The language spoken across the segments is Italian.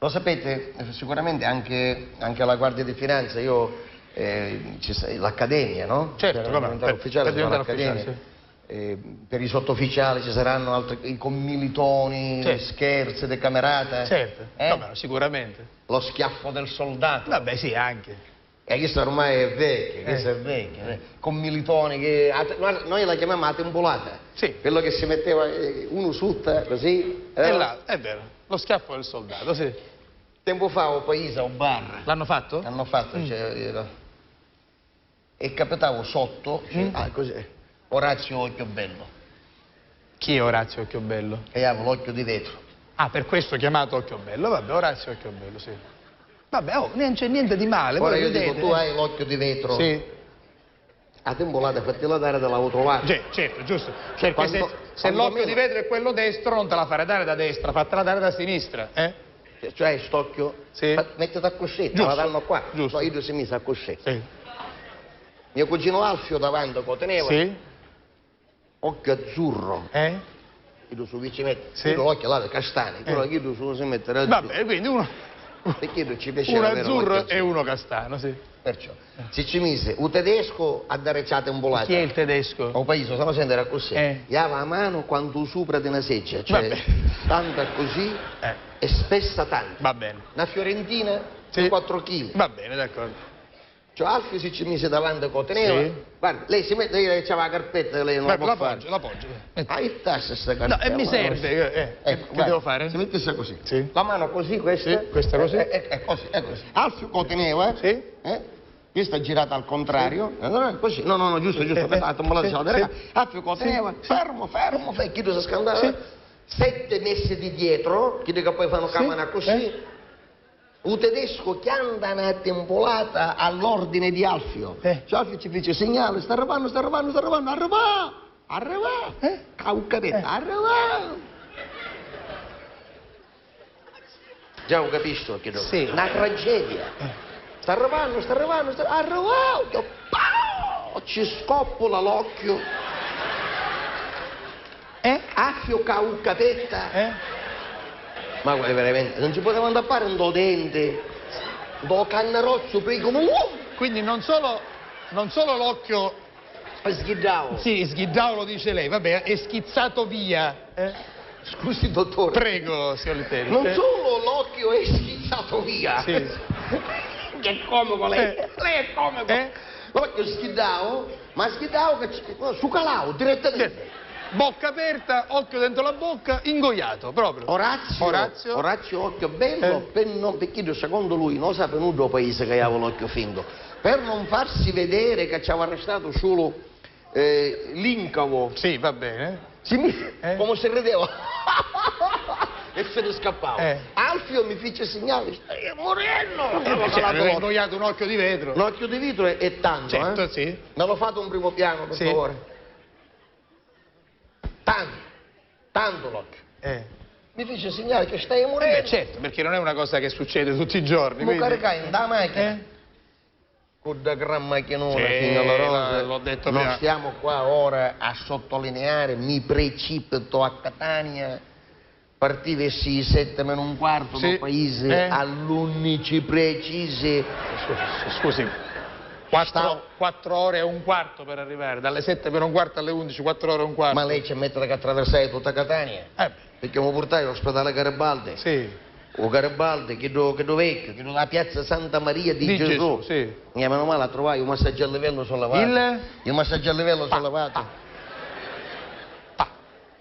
Lo sapete, sicuramente anche alla Guardia di Finanza, l'Accademia, no? Certo, come per ufficiale, diventare l'Accademia. ufficiale, sì. Per i sottufficiali ci saranno altri, i commilitoni, Certo. scherzi, de camerate. Certo, vabbè, sicuramente. Lo schiaffo del soldato. Vabbè, sì, anche. E questo ormai è vecchio, questo è vecchio. Commilitoni, noi la chiamiamo la tembolata. Sì. Quello che si metteva uno sutta, così. E là, è vero, lo schiaffo del soldato, sì. Tempo fa a paese, a un bar. L'hanno fatto? Hanno fatto, e capitavo sotto, così, Orazio Occhiobello. Chi è Orazio Occhiobello? Che aveva l'occhio di vetro. Ah, per questo chiamato Occhiobello, vabbè, Orazio Occhiobello, sì. Vabbè, non c'è niente di male. Ora io dico, tu hai l'occhio di vetro. Sì. A tembolata, fatela dare dalla trovato. Certo, giusto. Perché Quando se l'occhio di vetro è quello destro, non te la fare dare da destra, fatela dare da sinistra, Cioè, st'occhio, sì. mettete a coscetta, Giusto. la danno qua. Giusto. No, io si mise a coscetta. Sì. Mio cugino Alfio davanti che teneva, Sì. occhio azzurro. Io su vicino Sì. l'occhio là castani, però io su si mettere azzurro. Vabbè, quindi uno Perché ci piaceva avere azzurro l'occhio e uno castano, sì. Perciò, se ci mise un tedesco a dare ciate un volato. Chi è il tedesco? Un paese, se no si andava così. Iava a mano quanto sopra di una seccia, cioè Vabbè. tanta così e spessa tanto. Va bene. Una fiorentina Sì. 4 kg. Va bene, d'accordo. Cioè Alfio si ci mise davanti con teneva. Sì. Guarda, lei si mette, lei c'aveva la carpetta, lei non la può fare. L'appoggio. Ah, il tasso sta No, carpetta. e mi serve. Ecco, che guarda, devo fare? Si mettesse così. Sì. La mano così, questa. Sì, questa così. È così, è così. Alfio con teneva. Sì. Questa girata al contrario. Così. No, giusto. Aspetta, Alfio con teneva. Fermo, fai chi si scandava. Sì. 7 messe di dietro, chi che poi fanno camera così. Un tedesco che anda una tembolata all'ordine di Alfio. Cioè Alfio ci fece segnale, sta arrivando, arriva, caucavetta, arriva. Già ho capito che dove? Sì. Una tragedia. Sta arrivando, arriva, ci scoppola l'occhio. Alfio caucavetta. Ma guarda, veramente, non ci poteva andare a fare un do dente, do cannerozzo, prego, Quindi non solo l'occhio sghiddavo. Sì, sghiddavo lo dice lei, vabbè, è schizzato via. Scusi, dottore. Prego, signor Litteri. Non solo l'occhio è schizzato via. Sì. Che comico lei. Lei è comico. L'occhio sghiddavo, ma sghiddavo su calavo, direttamente. Bocca aperta, occhio dentro la bocca, ingoiato, proprio. Orazio occhio bello, perché secondo lui non sapeva nulla del paese che aveva l'occhio finto. Per non farsi vedere che ci aveva arrestato solo l'incavo. Sì, va bene. Come se rideva. E se ne scappava. Alfio mi fece segnale, stai morendo! Aveva ingoiato un occhio di vetro. L'occhio di vetro è tanto, Certo, sì. Me lo fate un primo piano, per favore. Tanto l'occhio. Mi fece segnale che stai morendo. Certo, perché non è una cosa che succede tutti i giorni. Mi caricai in da macchina. Con da gran macchinone fino alla rosa. L'ho detto non prima. stiamo qua ora a sottolineare, mi precipito a Catania. Partivessi 7 meno un quarto del paese all'11 precise. Scusi. 4 ore e un quarto per arrivare, dalle 7 per un quarto alle 11, 4 ore e un quarto. Ma lei ci mette che attraversare tutta Catania? Perché mi portai all'ospedale Garibaldi. Sì. O Garibaldi, che vecchio, che la piazza Santa Maria di Gesù. Sì. Meno male a trovare un massaggio a livello sollevato. Il massaggio a livello sollevato.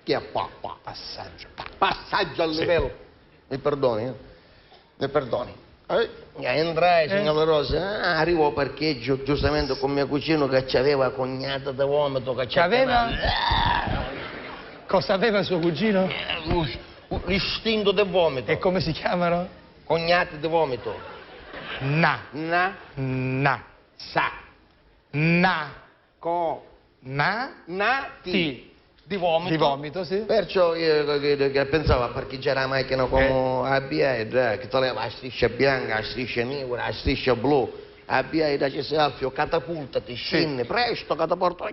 Che è Passaggio a livello. Mi perdoni, Mi perdoni. Entrai, signora Rosa, arrivo al parcheggio, giustamente con mio cugino che c'aveva cognata da vomito. Cosa aveva suo cugino? L'istinto del vomito. E come si chiamano? Cognati di vomito. Sa. Ti. Di vomito. Di vomito, sì. Perciò io che pensavo a parcheggiare la macchina come ABI, che toglieva la striscia bianca, la striscia nera, la striscia blu. ABI da Alfio, catapultati, scendi, presto, catapulta,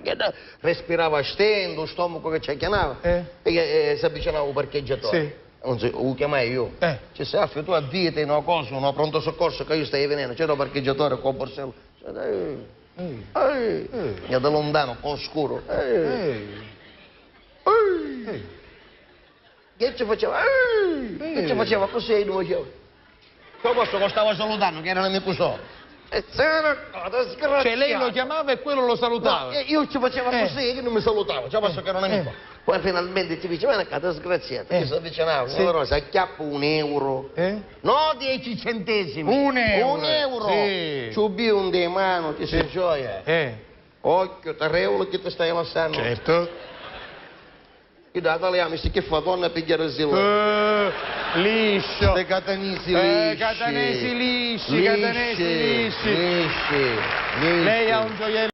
respirava a stento, lo stomaco che ci chiamava. E si avvicinava al parcheggiatore. Non so, lo chiamai io. Cioè, se Alfio tu avviati una cosa, un pronto soccorso che io stai venendo, c'è un parcheggiatore con il borsello. Mi da lontano, con scuro. Che ci faceva? Che ci faceva così e due faceva? Poi posto che stavo salutando, che era l'amico solo. Cioè lei lo chiamava e quello lo salutava? No, io ci facevo così che non mi salutavo, cioè posso che era un amico. Poi finalmente ci dice, ma che disgraziato, mi si avvicinava, allora si acchiappa €1. No 10 centesimi. €1. Sì. Ci ubi un di mano, ti si gioia. Occhio, terreulo che ti stai lasciando. Certo. E da italiano si che fa donna a pigliare il zelo. Liscio. Dei catanesi lisci. Catanesi lisci. Lei ha un gioiello.